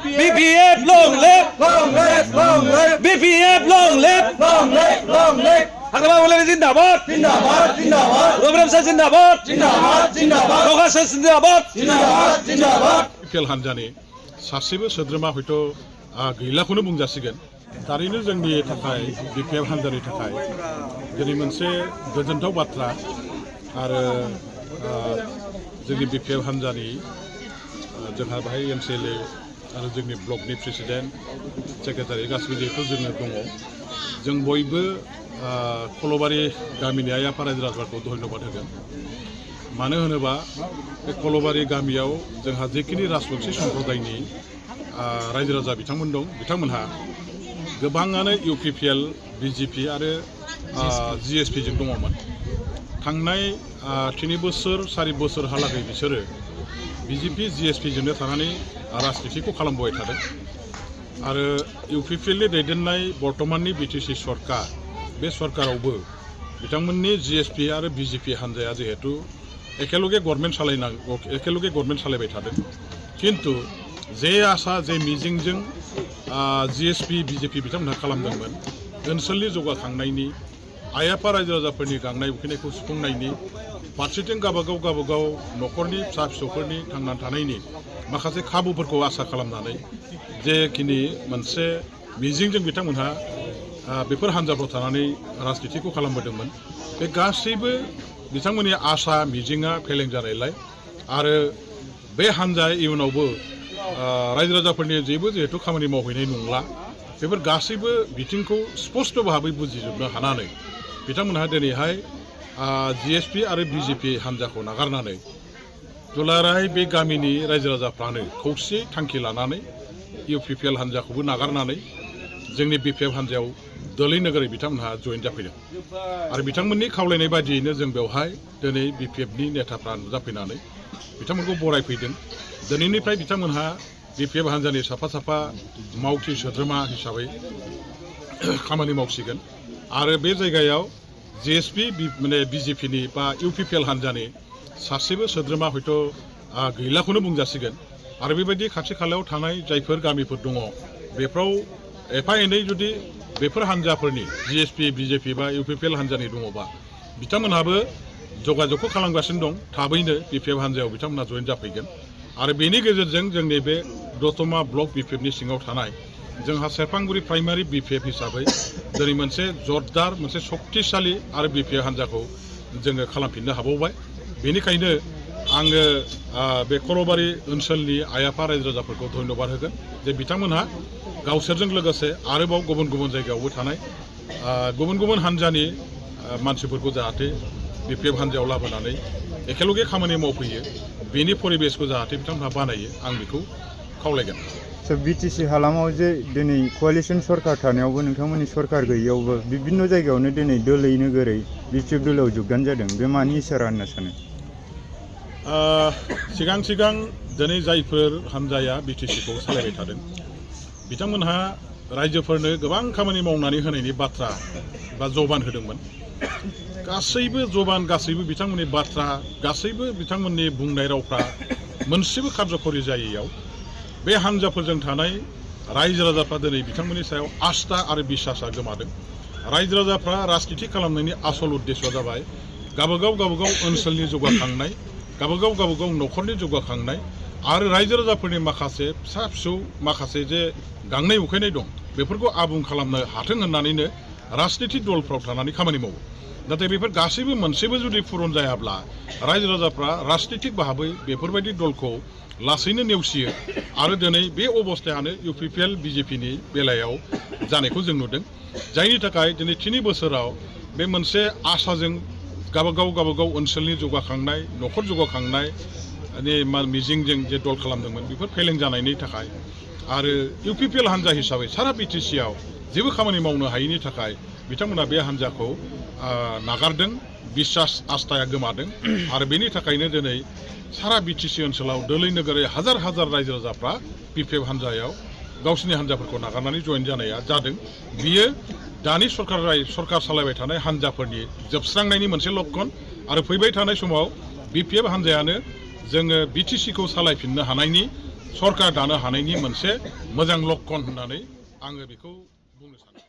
BPF long live, BPF long live. Hakrama wale zindabad, Rabiram Narzary zindabad, Lokasa zindabad. UPL हान्जानि सासेबो सोद्रोमा हयथ' गैलाखौनो बुंजासिगोन थारैनो जोंनि थाखाय BPF हान्जानि थाखाय दिनै मोनसे गोजोनथाव बाथ्रा आरो जोंनि BPF हान्जानि जोंहा बाहाय MCLA आरो जोंनि ब्लकनि प्रेसिडेन्ट सेक्रेटारि गासिबो जिहेतु जोङो दङ जों बयबो खलबारि गामिनि आइ आफा रायजो राजाफोरखौ धन्यबाद होगोन मानो होनोबा बे खलबारि गामियाव जोंहा जेखिनि राजबंशी सम्प्रदायनि रायजो राजा बिथांमोन दं बिथांमोनहा गोबाङानो UPPL BJP आरो GSP जों दङमोन थांनाय 3 बोसोर 4 बोसोरहालागै बिसोरो BJP GSP जोंनो थानानै राजनितिखौ खालामबाय थादों आरो UPPL नि दैदेननाय बर्तमाननि BTC सरकार बे सरकारावबो बिथांमोननि GSP आरो BJP हान्जाया जिहेतु एखेलगे गभर्नमेन्ट सालायबाय थादों किन्तु जे आसा जे मिजिंजों GSP BJP बिथांमोनहा खालामदोंमोन ओनसोलनि जौगाखांनायनि आइ आफा रायजो राजाफोरनि गांनाय उखैनायखौ सुफुंनायनि फारसेथिं गावबागाव न'खरनि फिसा फिसौफोरनि थांनानै थानायनि माखासे खाबुफोरखौ आसा खालामनानै जेखिनि मोनसे मिजिंजों बिथांमोनहा बेफोर हान्जाफ्राव थानानै राजनितिखौ खालामबोदोंमोन बे गासैबो बिथांमोननि आसा मिजिंआ फेलें जानायलाय आरो बे हान्जाया इयुनावबो रायजो राजाफोरनि जेबो जिहेतु खामानि मावहैनाय नंला बेफोर गासैबो बिथिंखौ स्पष्ट भाबै बुजिजोबनो हानानै बिथांमोनहा दिनैहाय GSP आरो BJP हान्जाखौ नागारनानै दुलाराय बे गामिनि रायजो राजाफ्रानो खौसे थांखि लानानै UPPL हान्जाखौबो नागारनानै जोंनि BPF हान्जायाव दलै नोगोरै बिथांमोनहा जइन जाफैदों आरो बिथांमोननि खावलायनाय बादियैनो जों बेवहाय दिनै BPFनि नेताफ्रा नुजाफैनानै बिथांमोनखौ बरायफैदों दिनैनिफ्राय बिथांमोनहा BPF हान्जानि साफा मावथि सोद्रोमा हिसाबै खामानि मावसिगोन आरो बे जायगायाव GSP माने BJPनि बा UPPL हान्जानि सासेबो सोद्रोमा हयथ' गैलाखौनो बुंजासिगोन आरो बेबायदि खाथि खालायाव थानाय जायफोर गामिफोर दङ बेफ्राव एफा एनै जुदि बेफोर हान्जाफोरनि GSP BJP बा UPPL हान्जानि दङबा बिथांमोनहाबो जगाजगखौ खालामगासिनो दं थाबैनो BPF हान्जायाव बिथांमोनहा जइन जाफैगोन आरो बेनि गेजेरजों जोंनि बे दतमा ब्लक BPFनि सिङाव थानाय जोंहा सेरफांगुरि प्राइमारि BPF हिसाबै दिनै मोनसे जरदार मोनसे शक्तिशाली आरो BPF हान्जाखौ जोङो खालामफिननो हाबावबाय बेनिखायनो आङो बे खलबारि ओनसोलनि आइ आफा रायजो राजाफोरखौ धन्यबाद होगोन जे बिथांमोनहा गावसोरजों लोगोसे आरोबाव गुबुन जायगायावबो थानाय गुबुन हान्जानि मानसिफोरखौ जाहाथे BPF हान्जायाव लाबोनानै एखेलगे खामानि मावफैयो बेनि परिबेसखौ जाहाथे बिथांमोनहा बानायो आं बेखौ खावलायगोन BTC हालामाव जे दिनै क'लिसन सरकार थानायावबो नोंथांमोननि सरकार गैयैयावबो बिभिन्न जायगायावनो दिनै दोलै नोगोरै BPF दोलोआव जगदान जादों बे मानि इसारा होनना सानो सिगां दिनै जायफोर हान्जाया BTCखौ सालायबाय थादों बिथांमोनहा रायजोफोरनो गोबां खामानि मावनानै होनायनि बाथ्रा बा जबान होदोंमोन गासैबो बिथांमोननि बाथ्रा गासैबो बिथांमोननि बुंनाय रावफ्रा मोनसेबो कार्यकरि जायैयाव बे हान्जाफोरजों थानाय रायजो राजाफ्रा दिनै बिथांमोननि सायाव आस्था आरो बिश्वासा गोमादों रायजो राजाफ्रा राजनिति खालामनायनि आसल उद्देश्यआ जाबाय गावबागाव ओनसोलनि जौगाखांनाय गावबागाव न'खरनि जौगाखांनाय आरो रायजो राजाफोरनि माखासे फिसा फिसौ माखासे जे गांनाय उखैनाय दं बेफोरखौ आबुं खालामनो हाथों होननानैनो राजनिति दलफ्राव थानानै खामानि मावो नाथाय बेफोर गासैबो मोनसेबो जुदि पुरन जायाब्ला रायजो राजाफ्रा राजनितिक भाबै बेफोरबायदि दलखौ लासैनो नेवसियो आरो दिनै बे अबस्थायानो UPPL BJPनि बेलायाव जानायखौ जों नुदों जायनि थाखाय दिनै 3 बोसोराव बे मोनसे आसाजों गावबागाव ओनसोलनि जौगाखांनाय न'खर जौगाखांनाय मिजिंजों जे दल खालामदोंमोन बेफोर फेलें जानायनि थाखाय आरो UPPL हान्जा हिसाबै सारा BTCआव जेबो खामानि मावनो हायैनि थाखाय बिथांमोना बे हान्जाखौ नागारदों बिश्वास आस्थाया गोमादों आरो बेनि थाखायनो दिनै सारा BTC ओनसोलाव दोलै नोगोरै हाजार रायजो राजाफ्रा BPF हान्जायाव गावसिनि हान्जाफोरखौ नागारनानै जइन जानाया जादों बियो दानि सरकार सालायबाय थानाय हान्जाफोरनि जोबस्रांनायनि मोनसे लक्षण आरो फैबाय थानाय समाव BPF हान्जायानो जोङो BTCखौ सालायफिननो हानायनि सरकार दानो हानायनि मोनसे मोजां लक्षन होननानै आङो बेखौ बुंनो सानो।